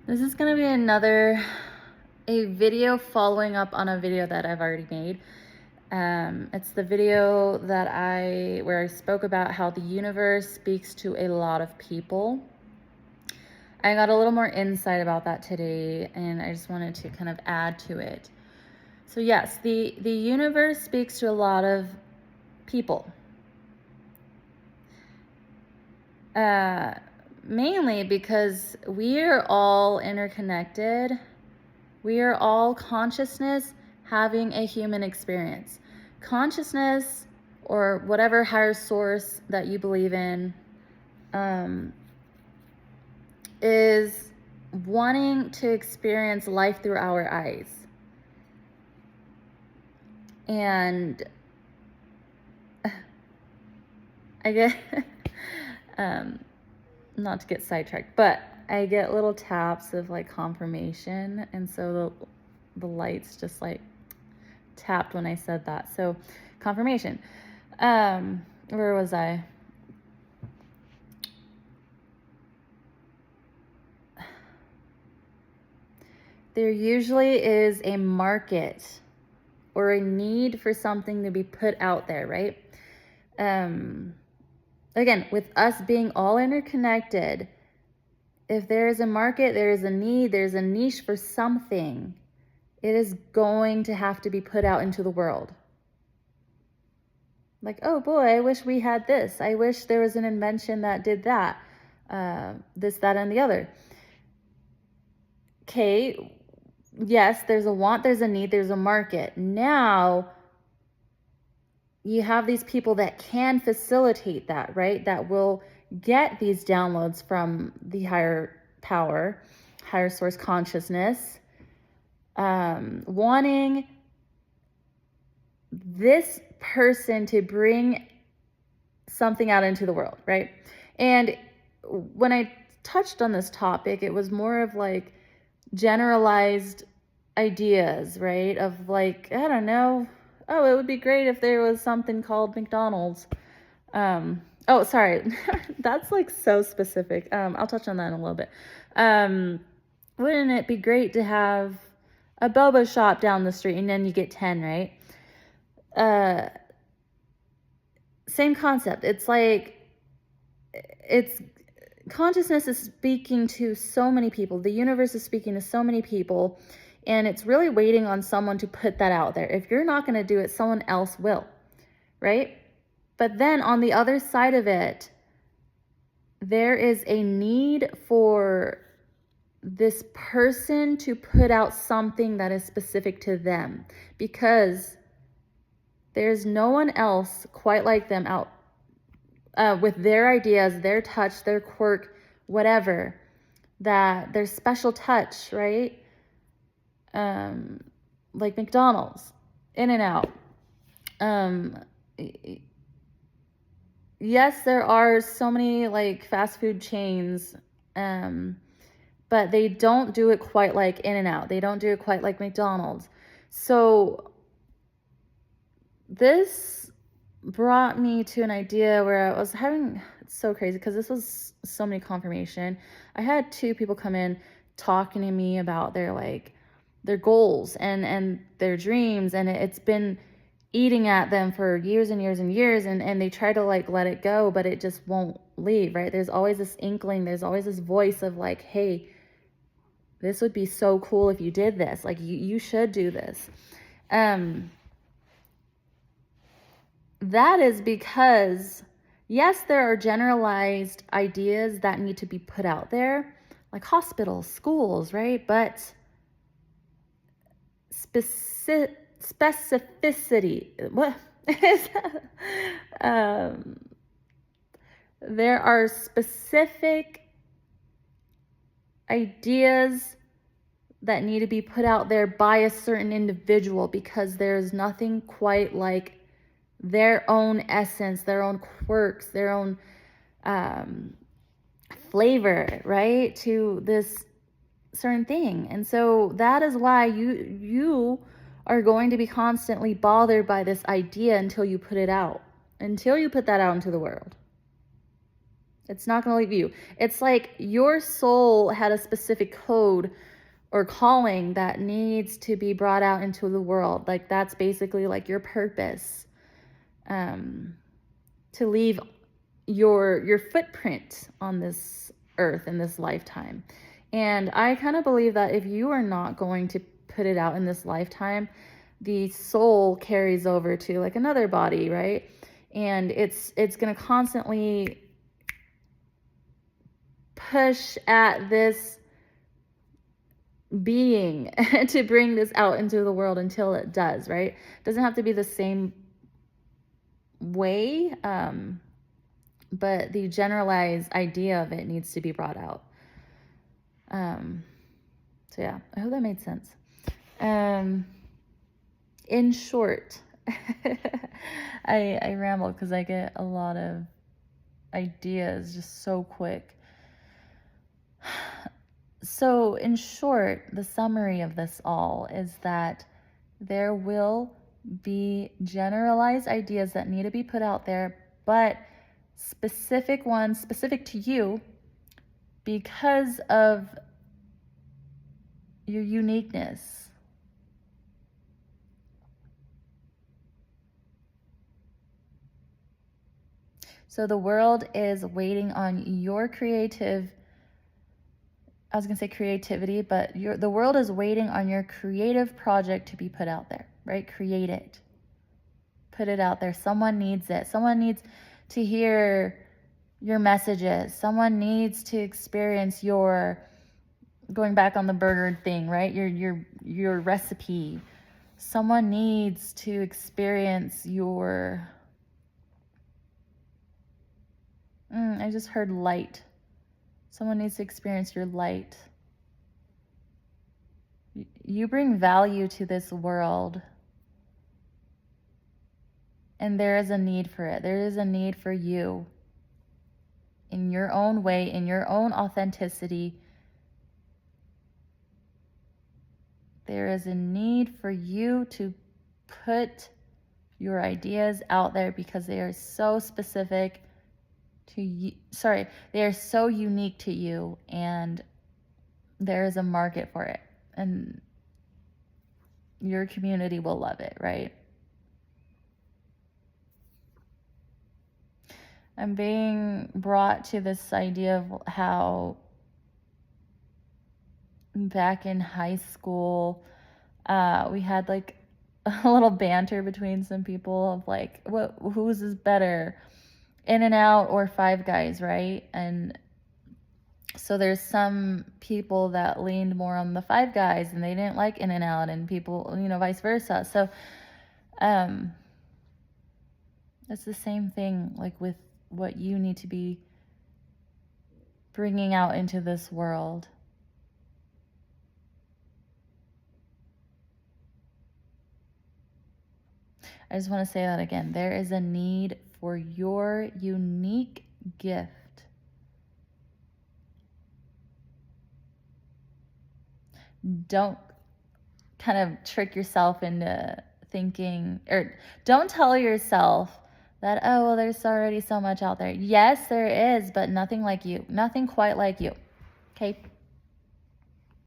This is going to be a video following up on a video that I've already made. It's the video where I spoke about how the universe speaks to a lot of people. I got a little more insight about that today, and I just wanted to kind of add to it. So yes, the universe speaks to a lot of people. Mainly because we are all interconnected. We are all consciousness having a human experience. Consciousness, or whatever higher source that you believe in, is wanting to experience life through our eyes. And I get, not to get sidetracked, but I get little taps of like confirmation. And so the lights just like tapped when I said that. So confirmation. Where was I? There usually is a market or a need for something to be put out there, right? Again, with us being all interconnected, if there is a market, there is a need, there's a niche for something, it is going to have to be put out into the world. Like, oh boy, I wish we had this. I wish there was an invention that did that. This, that, and the other. Okay, yes, there's a want, there's a need, there's a market. Now, you have these people that can facilitate that, right? That will get these downloads from the higher power, higher source consciousness, wanting this person to bring something out into the world, right? And when I touched on this topic, it was more of like generalized ideas, right? Of like, I don't know, oh, it would be great if there was something called McDonald's. Oh, sorry. That's like so specific. I'll touch on that in a little bit. Wouldn't it be great to have a boba shop down the street and then you get 10, right? Same concept. It's like, consciousness is speaking to so many people. The universe is speaking to so many people. And it's really waiting on someone to put that out there. If you're not going to do it, someone else will, right? But then on the other side of it, there is a need for this person to put out something that is specific to them, because there's no one else quite like them out with their ideas, their touch, their quirk, whatever, that their special touch, right? Like McDonald's, In-N-Out. Yes, there are so many like fast food chains, but they don't do it quite like In-N-Out. They don't do it quite like McDonald's. So this brought me to an idea where I was having, it's so crazy because this was so many confirmation. I had 2 people come in talking to me about their goals and their dreams, and it's been eating at them for years and years and years, and they try to like let it go, but it just won't leave, right? There's always this inkling, there's always this voice of like, hey, this would be so cool if you did this, like you should do this. That is because, yes, there are generalized ideas that need to be put out there, like hospitals, schools, right? But specificity, what is there are specific ideas that need to be put out there by a certain individual, because there's nothing quite like their own essence, their own quirks, their own flavor, right, to this certain thing. And so that is why you are going to be constantly bothered by this idea until you put it out, until you put that out into the world. It's not going to leave you. It's like your soul had a specific code or calling that needs to be brought out into the world. Like that's basically like your purpose, to leave your footprint on this earth in this lifetime. And I kind of believe that if you are not going to put it out in this lifetime, the soul carries over to like another body, right? And it's going to constantly push at this being to bring this out into the world until it does, right? It doesn't have to be the same way, but the generalized idea of it needs to be brought out. So yeah, I hope that made sense. In short, I ramble because I get a lot of ideas just so quick. So in short, the summary of this all is that there will be generalized ideas that need to be put out there, but specific ones, specific to you, because of your uniqueness. So the world is waiting on your creativity, but the world is waiting on your creative project to be put out there, right? Create it. Put it out there. Someone needs it. Someone needs to hear your messages. Someone needs to experience your, going back on the burger thing, right? Your recipe. Someone needs to experience your, I just heard light. Someone needs to experience your light. You bring value to this world. And there is a need for it. There is a need for you in your own way, in your own authenticity. There is a need for you to put your ideas out there because they are so specific to you. They are so unique to you, and there is a market for it. And your community will love it, right? I'm being brought to this idea of how back in high school, we had like a little banter between some people of like, whose is better, In-N-Out or Five Guys, right? And so there's some people that leaned more on the Five Guys and they didn't like In-N-Out, and people, vice versa. So it's the same thing, like with what you need to be bringing out into this world. I just want to say that again. There is a need for your unique gift. Don't kind of trick yourself into thinking, or don't tell yourself that, oh, well, there's already so much out there. Yes, there is, but nothing like you. Nothing quite like you. Okay?